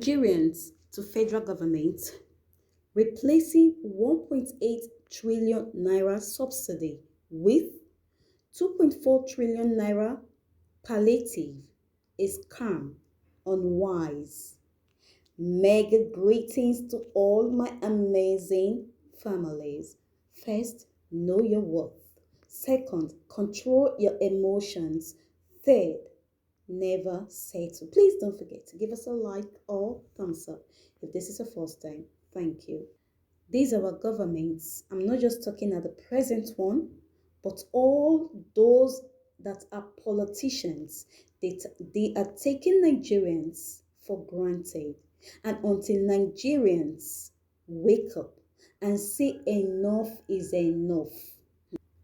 Nigerians to federal government replacing 1.8 trillion naira subsidy with 2.4 trillion naira palliative is calm, unwise. Mega greetings to all my amazing families. First, know your worth. Second, control your emotions. Third, never settle. Please don't forget to give us a like or thumbs up if this is the first time. Thank you. These are our governments. I'm not just talking at the present one, but all those that are politicians. They are taking Nigerians for granted. And until Nigerians wake up and say enough is enough,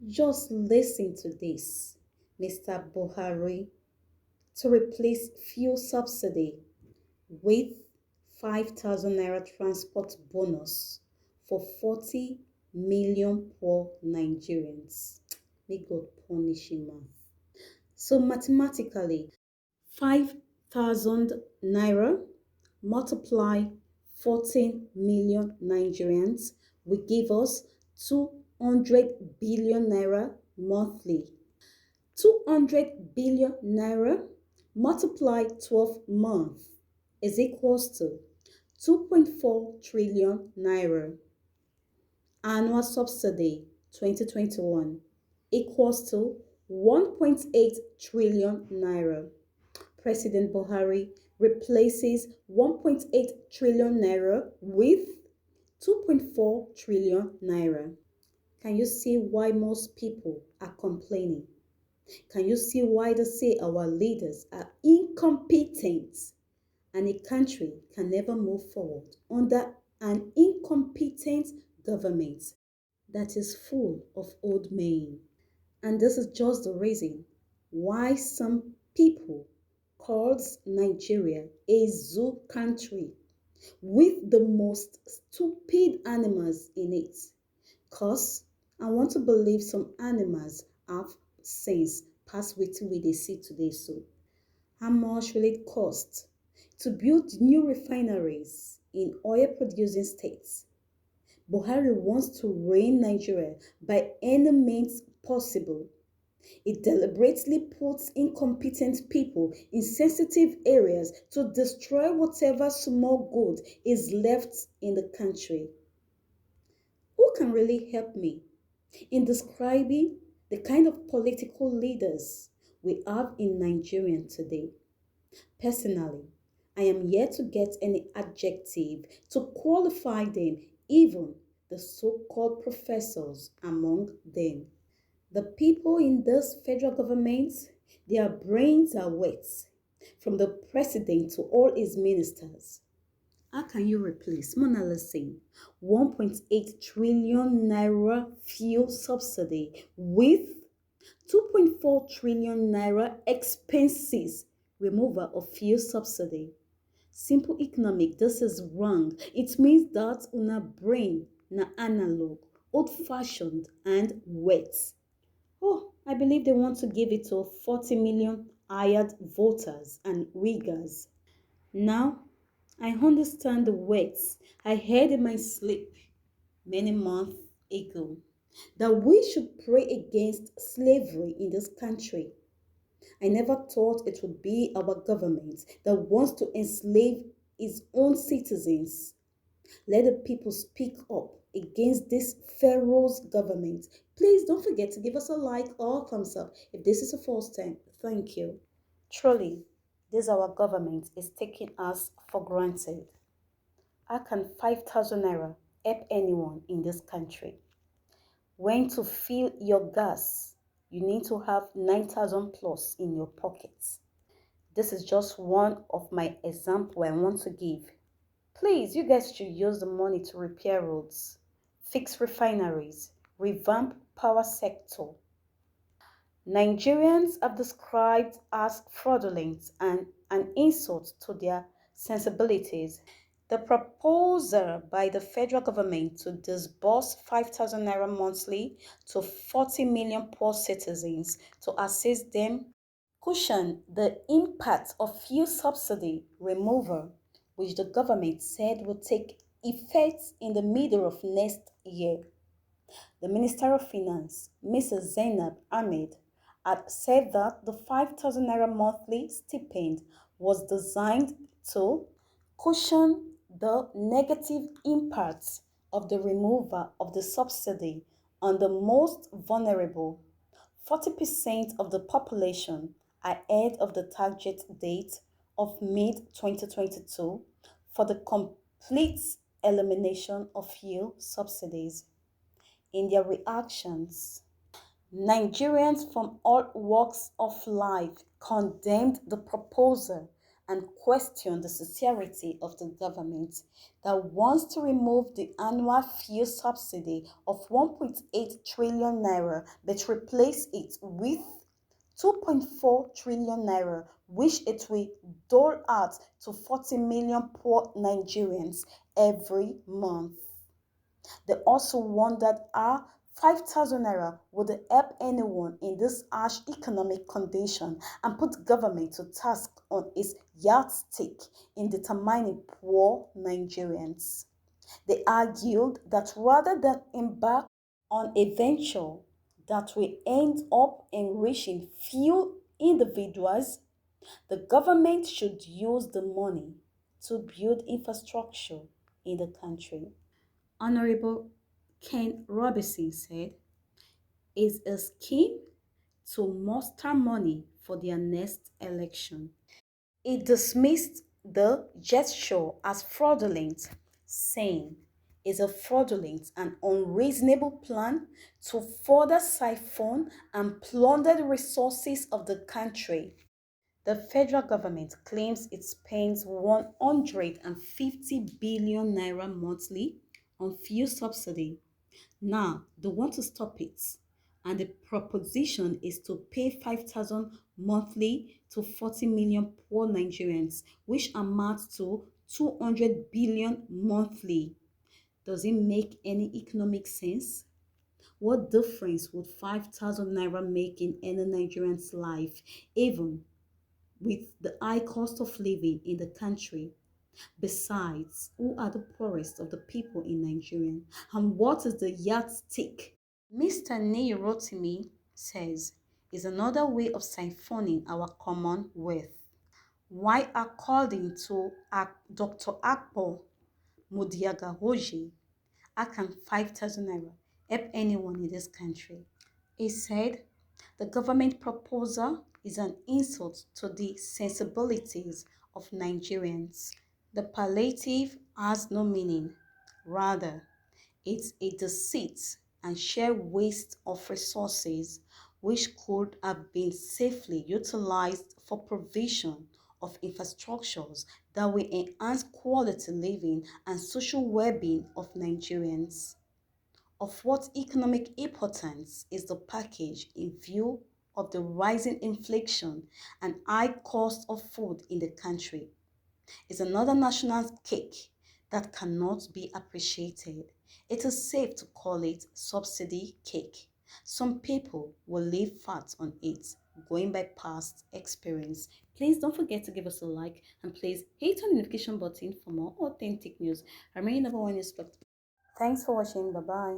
just listen to this, Mr. Buhari, to replace fuel subsidy with 5,000 naira transport bonus for 40 million poor Nigerians. May God punish him. So mathematically, 5,000 naira multiply 14 million Nigerians will give us 200 billion naira monthly. 200 billion naira multiply 12 months is equals to 2.4 trillion naira. Annual subsidy 2021 equals to 1.8 trillion naira. President Buhari replaces 1.8 trillion naira with 2.4 trillion naira. Can you see why most people are complaining? Can you see why they say our leaders are incompetent and a country can never move forward under an incompetent government that is full of old men? And this is just the reason why some people calls Nigeria a zoo country with the most stupid animals in it. Cause I want to believe some animals have sense past wetin we dey see today. So how much will it cost to build new refineries in oil producing states? Buhari wants to reign Nigeria by any means possible. It deliberately puts incompetent people in sensitive areas to destroy whatever small good is left in the country. Who can really help me in describing the kind of political leaders we have in Nigeria today? Personally, I am yet to get any adjective to qualify them, even the so-called professors among them. The people in this federal government, their brains are wet, from the president to all his ministers. How can you replace, Mona Listen, 1.8 trillion naira fuel subsidy with 2.4 trillion naira expenses removal of fuel subsidy? Simple economic, this is wrong. It means that una brain na analog, old-fashioned and wet. Oh, I believe they want to give it to 40 million hired voters and riggers. Now, I understand the words I heard in my sleep many months ago, that we should pray against slavery in this country. I never thought it would be our government that wants to enslave its own citizens. Let the people speak up against this Pharaoh's government. Please don't forget to give us a like or thumbs up if this is the first time. Thank you. Truly, this our government is taking us for granted. How can 5,000 naira help anyone in this country? When to fill your gas, you need to have 9,000 plus in your pockets. This is just one of my examples I want to give. Please, you guys should use the money to repair roads, fix refineries, revamp power sector. Nigerians are described as fraudulent and an insult to their sensibilities. The proposal by the federal government to disburse 5,000 naira monthly to 40 million poor citizens to assist them cushion the impact of fuel subsidy removal which the government said would take effect in the middle of next year. The Minister of Finance, Mrs. Zainab Ahmed, had said that the 5,000 naira monthly stipend was designed to cushion the negative impacts of the removal of the subsidy on the most vulnerable, 40% of the population, ahead of the target date of mid-2022 for the complete elimination of fuel subsidies. In their reactions, Nigerians from all walks of life condemned the proposal and questioned the sincerity of the government that wants to remove the annual fuel subsidy of 1.8 trillion naira but replace it with 2.4 trillion naira, which it will dole out to 40 million poor Nigerians every month. They also wondered how 5,000 naira would help anyone in this harsh economic condition and put government to task on its yardstick in determining poor Nigerians. They argued that rather than embark on a venture that will end up enriching few individuals, the government should use the money to build infrastructure in the country. Honorable Ken Robinson said, is a scheme to muster money for their next election. He dismissed the gesture as fraudulent, saying it's a fraudulent and unreasonable plan to further siphon and plunder the resources of the country. The federal government claims it spends 150 billion naira monthly on fuel subsidy. Now, they want to stop it. And the proposition is to pay 5,000 monthly to 40 million poor Nigerians, which amounts to 200 billion monthly. Does it make any economic sense? What difference would 5,000 naira make in any Nigerian's life, even with the high cost of living in the country? Besides, who are the poorest of the people in Nigeria? And what is the yardstick? Mr. Neirotimi says is another way of siphoning our common wealth. Why, according to Dr. Akpo Mudiagahoji, how can 5,000 naira help anyone in this country? He said the government proposal is an insult to the sensibilities of Nigerians. The palliative has no meaning. Rather, it's a deceit and sheer waste of resources which could have been safely utilized for provision of infrastructures that will enhance quality living and social well-being of Nigerians. Of what economic importance is the package in view of the rising inflation and high cost of food in the country? It's another national cake that cannot be appreciated. It is safe to call it subsidy cake. Some people will live fat on it, going by past experience. Please don't forget to give us a like and please hit on the notification button for more authentic news. I remain number one. Thanks for watching. Bye bye.